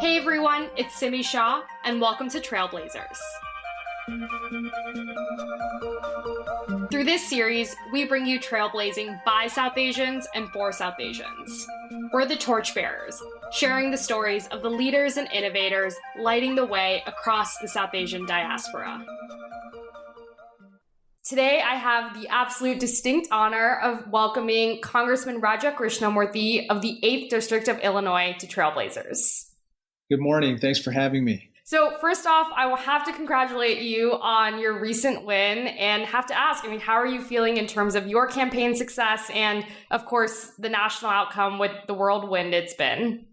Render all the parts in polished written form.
Hey everyone, it's Simi Shah, and welcome to Trailblazers. Through this series, we bring you trailblazing by South Asians and for South Asians. We're the torchbearers, sharing the stories of the leaders and innovators lighting the way across the South Asian diaspora. Today, I have the absolute distinct honor of welcoming Congressman Raja Krishnamoorthi of the 8th District of Illinois to Trailblazers. Good morning. Thanks for having me. So first off, I will have to congratulate you on your recent win and have to ask, how are you feeling in terms of your campaign success and, of course, the national outcome with the whirlwind it's been?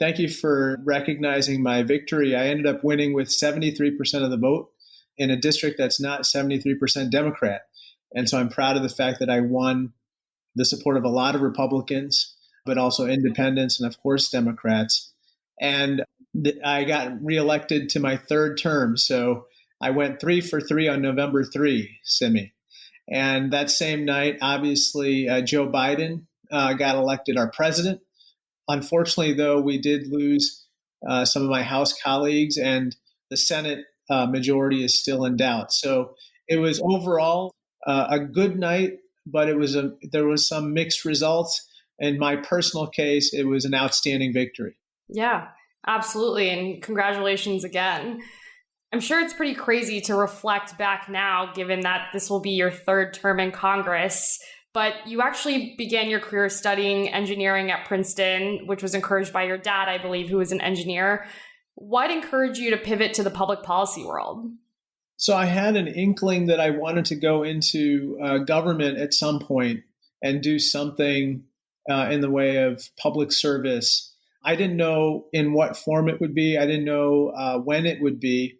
Thank you for recognizing my victory. I ended up winning with 73% of the vote in a district that's not 73% Democrat. And so I'm proud of the fact that I won the support of a lot of Republicans, but also independents and, of course, Democrats. And I got reelected to my third term. So I went 3 for 3 on November 3, Simi. And that same night, obviously, Joe Biden got elected our president. Unfortunately, though, we did lose some of my House colleagues, and the Senate majority is still in doubt. So it was overall a good night, but there was some mixed results. In my personal case, it was an outstanding victory. Yeah, absolutely. And congratulations again. I'm sure it's pretty crazy to reflect back now, given that this will be your third term in Congress. But you actually began your career studying engineering at Princeton, which was encouraged by your dad, I believe, who was an engineer. What encouraged you to pivot to the public policy world? So I had an inkling that I wanted to go into government at some point and do something in the way of public service. I didn't know in what form it would be. I didn't know when it would be.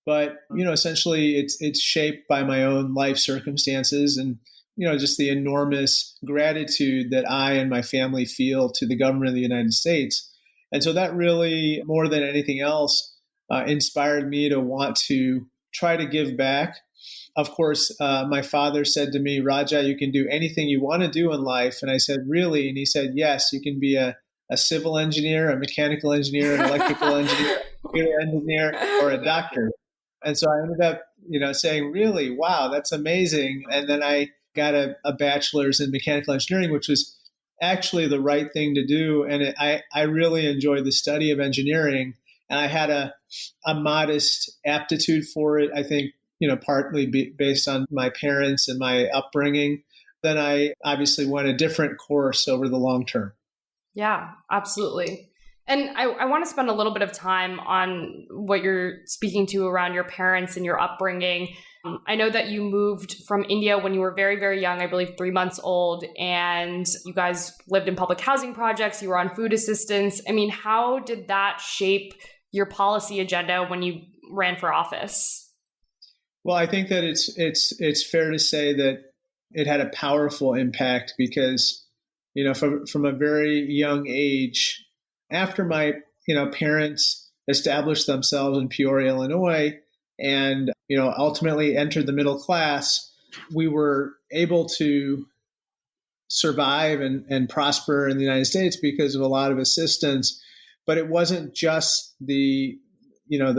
But, essentially it's shaped by my own life circumstances and, just the enormous gratitude that I and my family feel to the government of the United States. And so that really, more than anything else, inspired me to want to try to give back. Of course, my father said to me, Raja, you can do anything you want to do in life. And I said, really? And he said, yes, you can be a civil engineer, a mechanical engineer, an electrical engineer, a computer engineer, or a doctor. And so I ended up, saying, really, wow, that's amazing. And then I got a bachelor's in mechanical engineering, which was actually the right thing to do. And I really enjoyed the study of engineering. And I had a modest aptitude for it, I think, partly based on my parents and my upbringing. Then I obviously went a different course over the long term. Yeah, absolutely. And I want to spend a little bit of time on what you're speaking to around your parents and your upbringing. I know that you moved from India when you were very, very young, I believe 3 months old, and you guys lived in public housing projects, you were on food assistance. How did that shape your policy agenda when you ran for office? Well, I think that it's fair to say that it had a powerful impact because from a very young age, after my, parents established themselves in Peoria, Illinois, and, ultimately entered the middle class, we were able to survive and prosper in the United States because of a lot of assistance. But it wasn't just the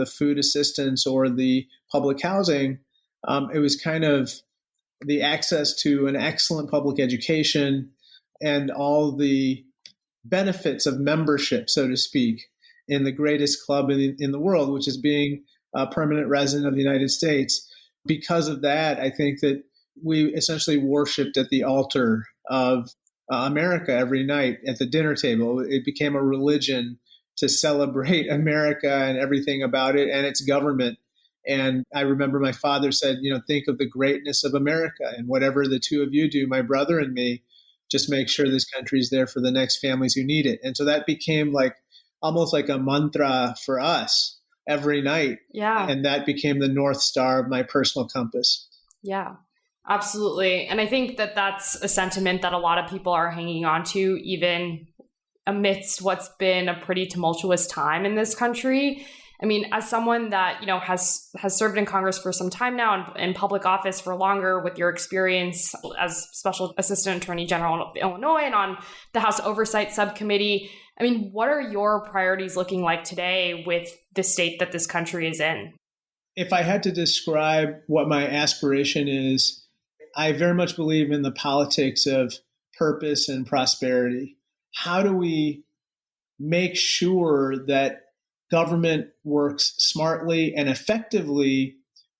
food assistance or the public housing. It was kind of the access to an excellent public education and all the benefits of membership, so to speak, in the greatest club in the world, which is being a permanent resident of the United States. Because of that, I think that we essentially worshiped at the altar of America every night at the dinner table. It became a religion to celebrate America and everything about it and its government. And I remember my father said, think of the greatness of America, and whatever the two of you do, my brother and me, just make sure this country is there for the next families who need it. And so that became almost like a mantra for us every night. Yeah. And that became the North Star of my personal compass. Yeah, absolutely. And I think that that's a sentiment that a lot of people are hanging on to, even amidst what's been a pretty tumultuous time in this country. I mean, as someone that, has served in Congress for some time now and in public office for longer, with your experience as Special Assistant Attorney General of Illinois and on the House Oversight Subcommittee, I mean, what are your priorities looking like today with the state that this country is in? If I had to describe what my aspiration is, I very much believe in the politics of purpose and prosperity. How do we make sure that government works smartly and effectively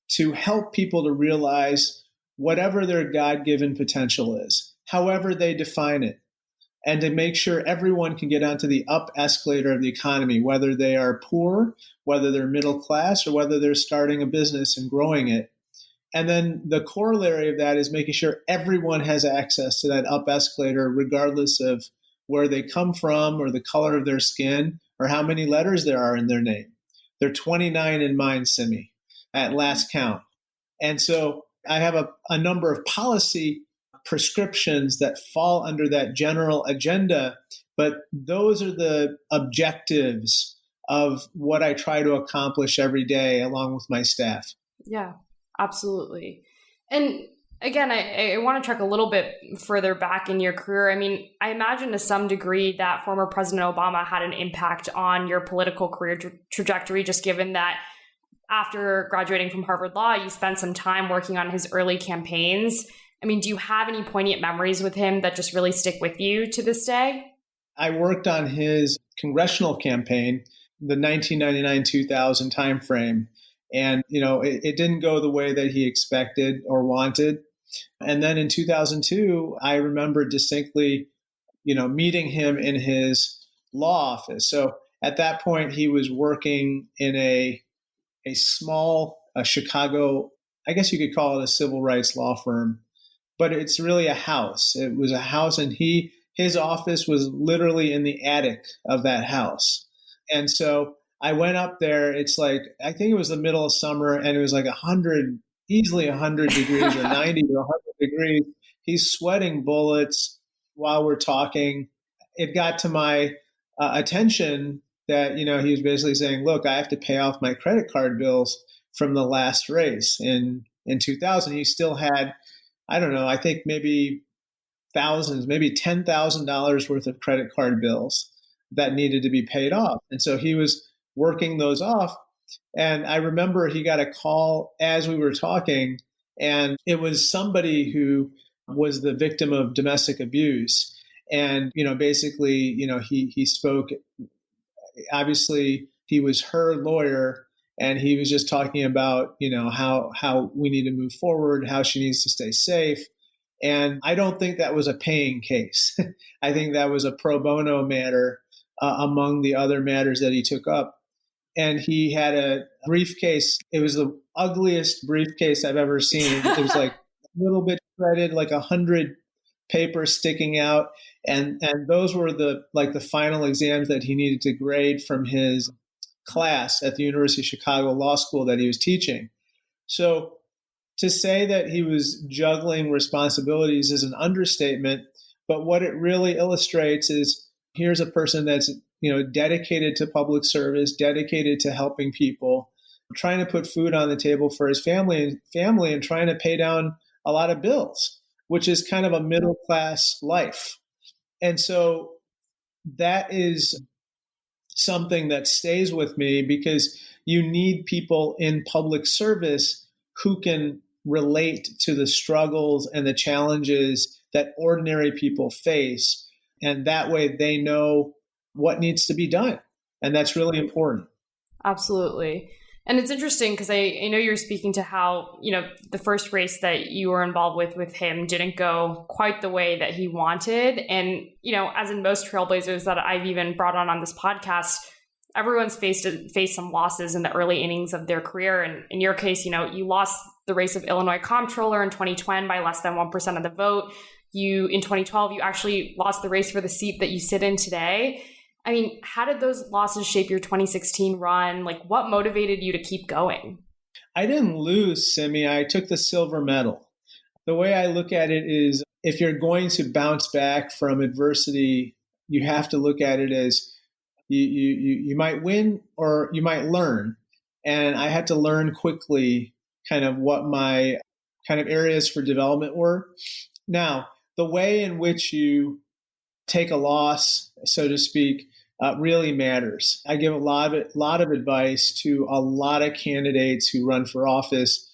to help people to realize whatever their God-given potential is, however they define it, and to make sure everyone can get onto the up escalator of the economy, whether they are poor, whether they're middle class, or whether they're starting a business and growing it. And then the corollary of that is making sure everyone has access to that up escalator, regardless of where they come from or the color of their skin or how many letters there are in their name. There are 29 in mine, Simi, at last count. And so I have a number of policy prescriptions that fall under that general agenda, but those are the objectives of what I try to accomplish every day along with my staff. Yeah, absolutely. And again, I want to track a little bit further back in your career. I mean, I imagine to some degree that former President Obama had an impact on your political career trajectory, just given that after graduating from Harvard Law, you spent some time working on his early campaigns. I mean, do you have any poignant memories with him that just really stick with you to this day? I worked on his congressional campaign, the 1999-2000 timeframe. And, it didn't go the way that he expected or wanted. And then in 2002, I remember distinctly, meeting him in his law office. So at that point, he was working in a small Chicago, I guess you could call it a civil rights law firm, but it's really a house. It was a house, and his office was literally in the attic of that house. And so I went up there. It's like, I think it was the middle of summer, and it was like easily 100 degrees or 90 to 100 degrees. He's sweating bullets while we're talking. It got to my attention that, he was basically saying, look, I have to pay off my credit card bills from the last race in 2000. He still had, I don't know, I think maybe thousands, maybe $10,000 worth of credit card bills that needed to be paid off. And so he was working those off. And I remember he got a call as we were talking, and it was somebody who was the victim of domestic abuse. And, basically, he spoke, obviously he was her lawyer, and he was just talking about, how we need to move forward, how she needs to stay safe. And I don't think that was a paying case. I think that was a pro bono matter among the other matters that he took up. And he had a briefcase. It was the ugliest briefcase I've ever seen. It was like a little bit shredded, like 100 papers sticking out. And those were the final exams that he needed to grade from his class at the University of Chicago Law School that he was teaching. So to say that he was juggling responsibilities is an understatement. But what it really illustrates is, here's a person that's dedicated to public service, dedicated to helping people, trying to put food on the table for his family and trying to pay down a lot of bills, which is kind of a middle class life. And so that is something that stays with me, because you need people in public service who can relate to the struggles and the challenges that ordinary people face. And that way they know what needs to be done. And that's really important. Absolutely. And it's interesting because I know you're speaking to how, the first race that you were involved with him didn't go quite the way that he wanted. And, as in most trailblazers that I've even brought on this podcast, everyone's faced some losses in the early innings of their career. And in your case, you lost the race of Illinois comptroller in 2020 by less than 1% of the vote. In 2012, you actually lost the race for the seat that you sit in today. I mean, how did those losses shape your 2016 run? Like, what motivated you to keep going? I didn't lose, Simi. I took the silver medal. The way I look at it is, if you're going to bounce back from adversity, you have to look at it as, You might win or you might learn. And I had to learn quickly kind of what my kind of areas for development were. Now, the way in which you take a loss, so to speak, really matters. I give a lot of advice to a lot of candidates who run for office.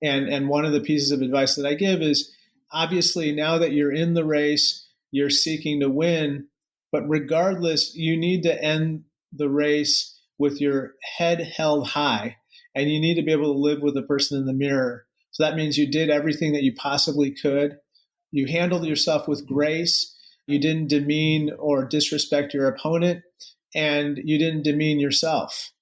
And one of the pieces of advice that I give is, obviously, now that you're in the race, you're seeking to win. But regardless, you need to end the race with your head held high. And you need to be able to live with the person in the mirror. So that means you did everything that you possibly could. You handled yourself with grace. You didn't demean or disrespect your opponent, and you didn't demean yourself.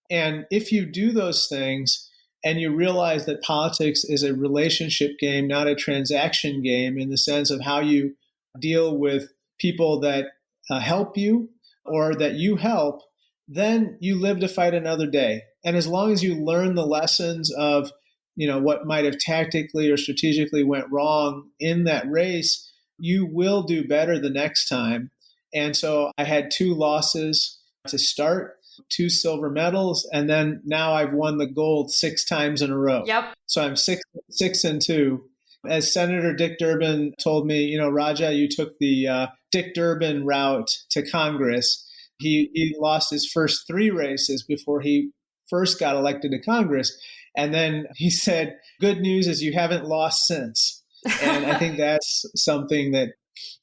And if you do those things and you realize that politics is a relationship game, not a transaction game, in the sense of how you deal with people that help you or that you help, then you live to fight another day. And as long as you learn the lessons of what might have tactically or strategically went wrong in that race, you will do better the next time. And so I had 2 losses to start, 2 silver medals, and then now I've won the gold 6 times in a row. Yep. So I'm 6-2. As Senator Dick Durbin told me, Raja, you took the Dick Durbin route to Congress. He lost his first 3 races before he first got elected to Congress. And then he said, good news is you haven't lost since. And I think that's something that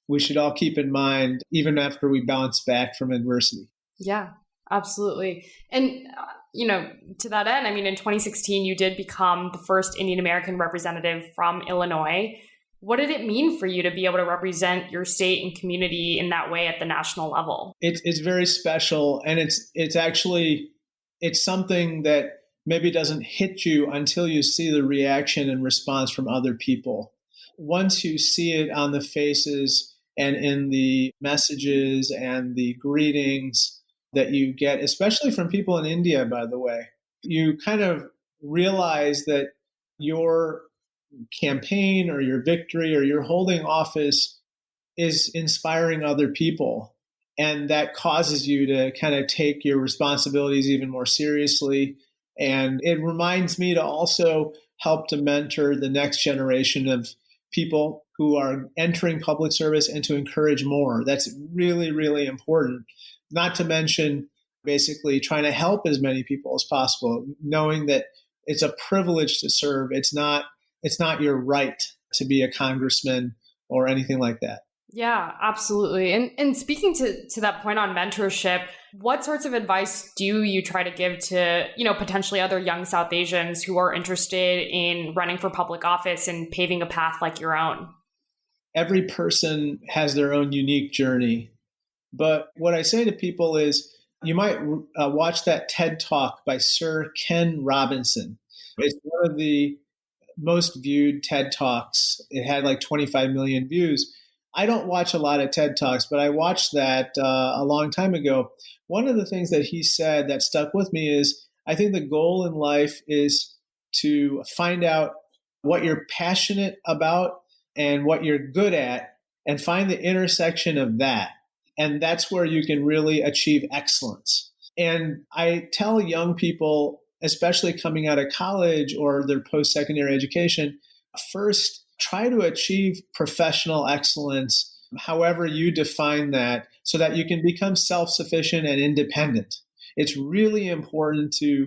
we should all keep in mind, even after we bounce back from adversity. Yeah, absolutely. And, to that end, in 2016, you did become the first Indian American representative from Illinois. What did it mean for you to be able to represent your state and community in that way at the national level? It's very special. And it's something that maybe doesn't hit you until you see the reaction and response from other people. Once you see it on the faces and in the messages and the greetings that you get, especially from people in India, by the way, you kind of realize that your campaign or your victory or your holding office is inspiring other people. And that causes you to kind of take your responsibilities even more seriously. And it reminds me to also help to mentor the next generation of people who are entering public service and to encourage more. That's really, really important. Not to mention basically trying to help as many people as possible, knowing that it's a privilege to serve. It's not your right to be a congressman or anything like that. Yeah, absolutely. And speaking to that point on mentorship, what sorts of advice do you try to give to, potentially other young South Asians who are interested in running for public office and paving a path like your own? Every person has their own unique journey. But what I say to people is, you might watch that TED Talk by Sir Ken Robinson. It's one of the most viewed TED Talks. It had like 25 million views. I don't watch a lot of TED Talks, but I watched that a long time ago. One of the things that he said that stuck with me is, I think the goal in life is to find out what you're passionate about and what you're good at, and find the intersection of that. And that's where you can really achieve excellence. And I tell young people, especially coming out of college or their post-secondary education, first, try to achieve professional excellence, however you define that, so that you can become self-sufficient and independent. It's really important to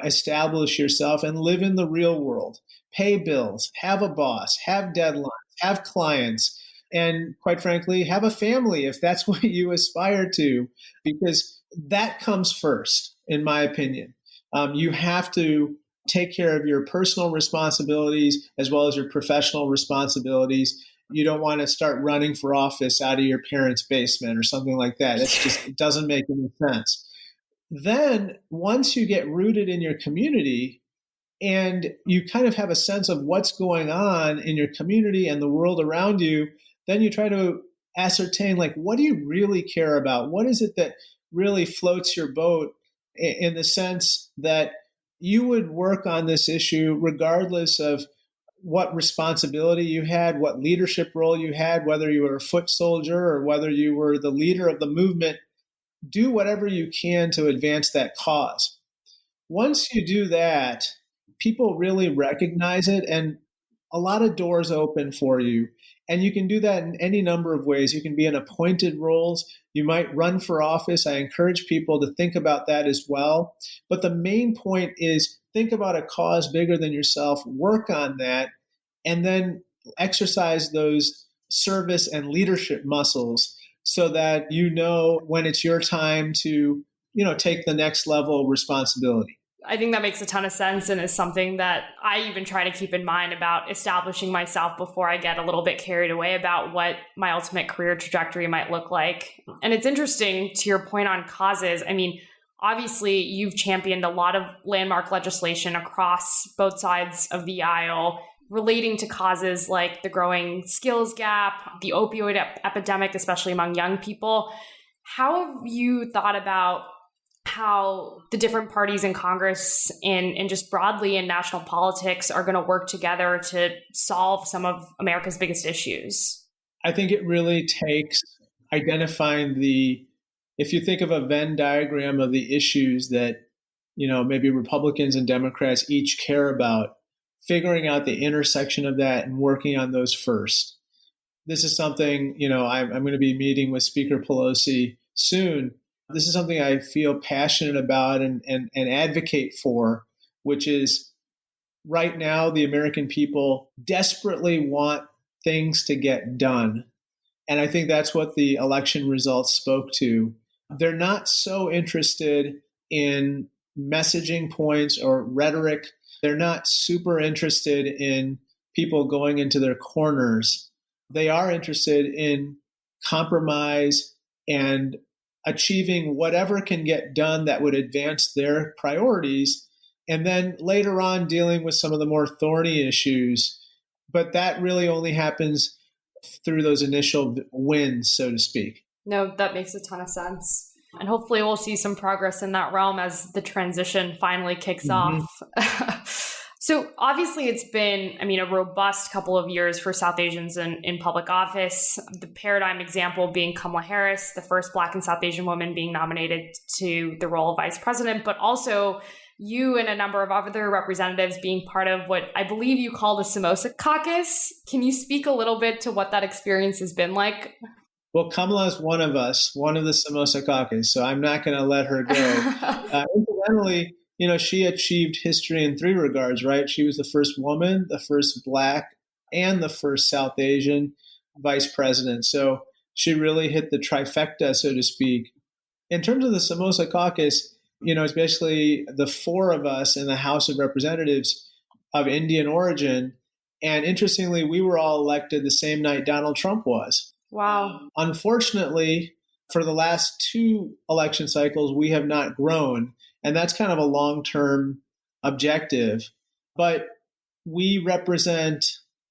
establish yourself and live in the real world, pay bills, have a boss, have deadlines, have clients, and quite frankly, have a family if that's what you aspire to, because that comes first, in my opinion. You have to take care of your personal responsibilities as well as your professional responsibilities. You don't want to start running for office out of your parents' basement or something like that. It doesn't make any sense. Then once you get rooted in your community and you kind of have a sense of what's going on in your community and the world around you, then you try to ascertain, like, what do you really care about? What is it that really floats your boat, in the sense that you would work on this issue regardless of what responsibility you had, what leadership role you had, whether you were a foot soldier or whether you were the leader of the movement. do whatever you can to advance that cause. Once you do that, people really recognize it and a lot of doors open for you. And you can do that in any number of ways. You can be in appointed roles. You might run for office. I encourage people to think about that as well. But the main point is think about a cause bigger than yourself, work on that, and then exercise those service and leadership muscles so that you know when it's your time to, take the next level of responsibility. I think that makes a ton of sense and is something that I even try to keep in mind about establishing myself before I get a little bit carried away about what my ultimate career trajectory might look like. And it's interesting to your point on causes. I mean, obviously, you've championed a lot of landmark legislation across both sides of the aisle relating to causes like the growing skills gap, the opioid epidemic, especially among young people. How have you thought about how the different parties in Congress and just broadly in national politics are going to work together to solve some of America's biggest issues? I think it really takes identifying if you think of a Venn diagram of the issues that, maybe Republicans and Democrats each care about, figuring out the intersection of that and working on those first. This is something, I'm going to be meeting with Speaker Pelosi soon. This is something I feel passionate about and advocate for, which is right now the American people desperately want things to get done. And I think that's what the election results spoke to. They're not so interested in messaging points or rhetoric. They're not super interested in people going into their corners. They are interested in compromise and achieving whatever can get done that would advance their priorities, and then later on dealing with some of the more thorny issues. But that really only happens through those initial wins, so to speak. No, that makes a ton of sense. And hopefully we'll see some progress in that realm as the transition finally kicks off. So obviously it's been, a robust couple of years for South Asians in public office. The paradigm example being Kamala Harris, the first Black and South Asian woman being nominated to the role of vice president, but also you and a number of other representatives being part of what I believe you call the Samosa Caucus. Can you speak a little bit to what that experience has been like? Well, Kamala is one of us, one of the Samosa Caucus, so I'm not going to let her go. Incidentally, she achieved history in three regards, right? She was the first woman, the first Black, and the first South Asian vice president. So she really hit the trifecta, so to speak. In terms of the Samosa Caucus, it's basically the four of us in the House of Representatives of Indian origin. And interestingly, we were all elected the same night Donald Trump was. Wow. Unfortunately, for the last two election cycles, we have not grown. And that's kind of a long-term objective. But we represent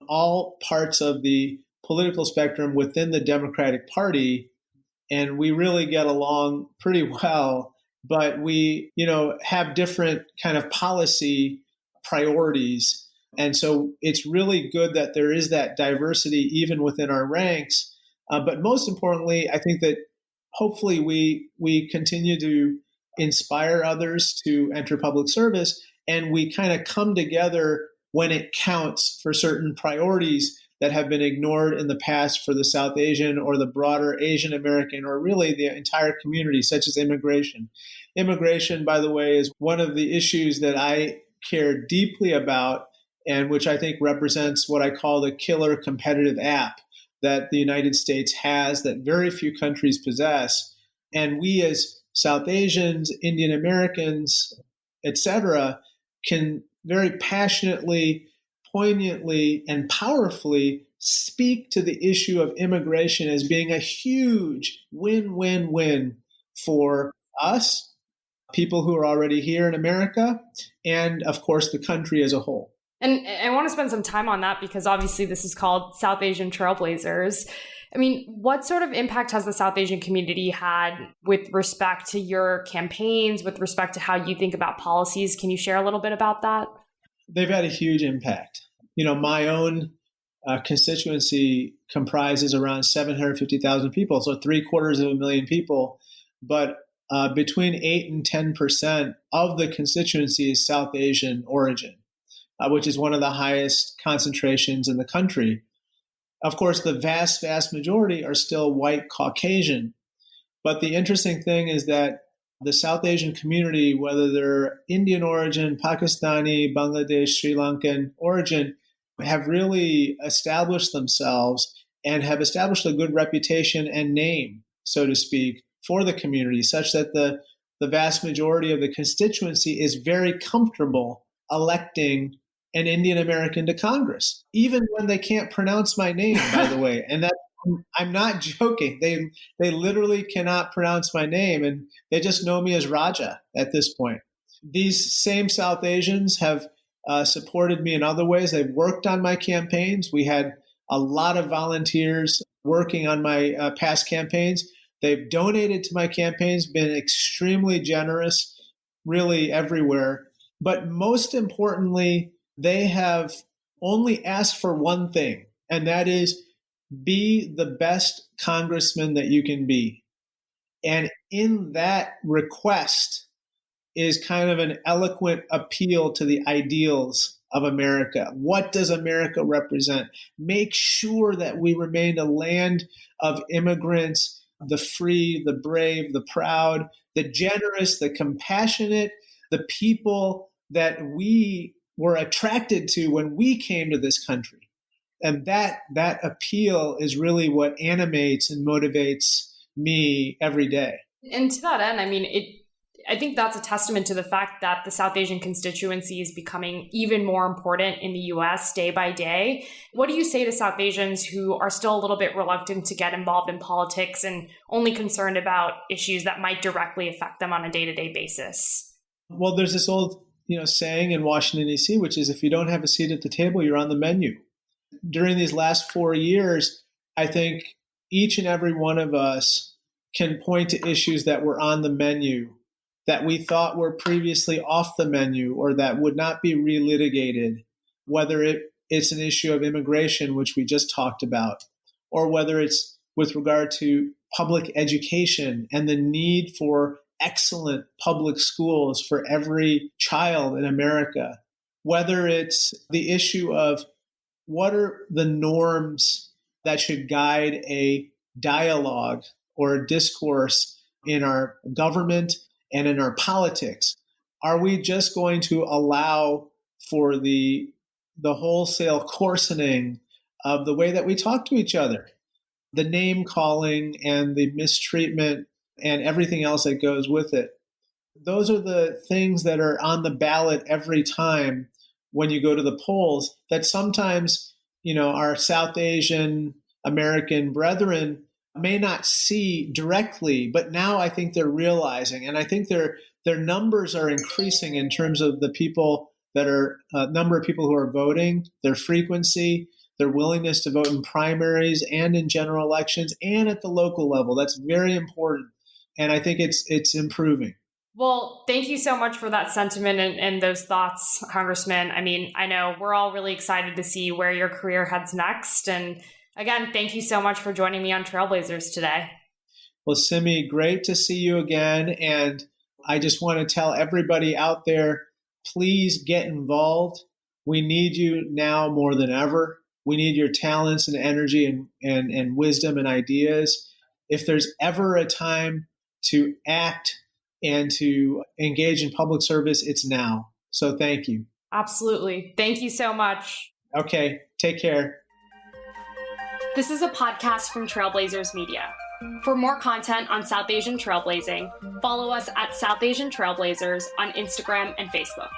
all parts of the political spectrum within the Democratic Party, and we really get along pretty well. But we, have different kind of policy priorities. And so it's really good that there is that diversity even within our ranks. But most importantly, I think that hopefully we continue to inspire others to enter public service, and we kind of come together when it counts for certain priorities that have been ignored in the past for the South Asian or the broader Asian American or really the entire community, such as immigration. Immigration, by the way, is one of the issues that I care deeply about and which I think represents what I call the killer competitive app that the United States has that very few countries possess. And we as South Asians, Indian Americans, etc., can very passionately, poignantly, and powerfully speak to the issue of immigration as being a huge win-win-win for us, people who are already here in America, and of course the country as a whole. And I want to spend some time on that because obviously this is called South Asian Trailblazers. What sort of impact has the South Asian community had with respect to your campaigns, with respect to how you think about policies? Can you share a little bit about that? They've had a huge impact. My own constituency comprises around 750,000 people, so 750,000 people. but between 8 and 10% of the constituency is South Asian origin, which is one of the highest concentrations in the country. Of course, the vast, vast majority are still white Caucasian. But the interesting thing is that the South Asian community, whether they're Indian origin, Pakistani, Bangladesh, Sri Lankan origin, have really established themselves and have established a good reputation and name, so to speak, for the community, such that the vast majority of the constituency is very comfortable electing an Indian American to Congress, even when they can't pronounce my name, by the way. And that I'm not joking. They literally cannot pronounce my name, and they just know me as Raja at this point. These same South Asians have supported me in other ways. They've worked on my campaigns. We had a lot of volunteers working on my past campaigns. They've donated to my campaigns, been extremely generous, really everywhere. But most importantly, they have only asked for one thing, and that is be the best congressman that you can be. And in that request is kind of an eloquent appeal to the ideals of America. What does America represent? Make sure that we remain a land of immigrants, the free, the brave, the proud, the generous, the compassionate, the people that we were attracted to when we came to this country. And that appeal is really what animates and motivates me every day. And to that end, I think that's a testament to the fact that the South Asian constituency is becoming even more important in the U.S. day by day. What do you say to South Asians who are still a little bit reluctant to get involved in politics and only concerned about issues that might directly affect them on a day-to-day basis? Well, there's this old saying in Washington, D.C., which is if you don't have a seat at the table, you're on the menu. During these last 4 years, I think each and every one of us can point to issues that were on the menu that we thought were previously off the menu or that would not be relitigated, whether it's an issue of immigration, which we just talked about, or whether it's with regard to public education and the need for excellent public schools for every child in America, whether it's the issue of what are the norms that should guide a dialogue or a discourse in our government and in our politics. Are we just going to allow for the wholesale coarsening of the way that we talk to each other, the name calling and the mistreatment and everything else that goes with it? Those are the things that are on the ballot every time when you go to the polls that sometimes, our South Asian American brethren may not see directly, but now I think they're realizing, and I think their numbers are increasing in terms of the people that are number of people who are voting, their frequency, their willingness to vote in primaries and in general elections and at the local level. That's very important, and I think it's improving. Well, thank you so much for that sentiment and those thoughts, Congressman. I know we're all really excited to see where your career heads next. And again, thank you so much for joining me on Trailblazers today. Well, Simi, great to see you again. And I just want to tell everybody out there, please get involved. We need you now more than ever. We need your talents and energy and wisdom and ideas. If there's ever a time to act and to engage in public service, it's now. So thank you. Absolutely. Thank you so much. Okay. Take care. This is a podcast from Trailblazers Media. For more content on South Asian trailblazing, follow us at South Asian Trailblazers on Instagram and Facebook.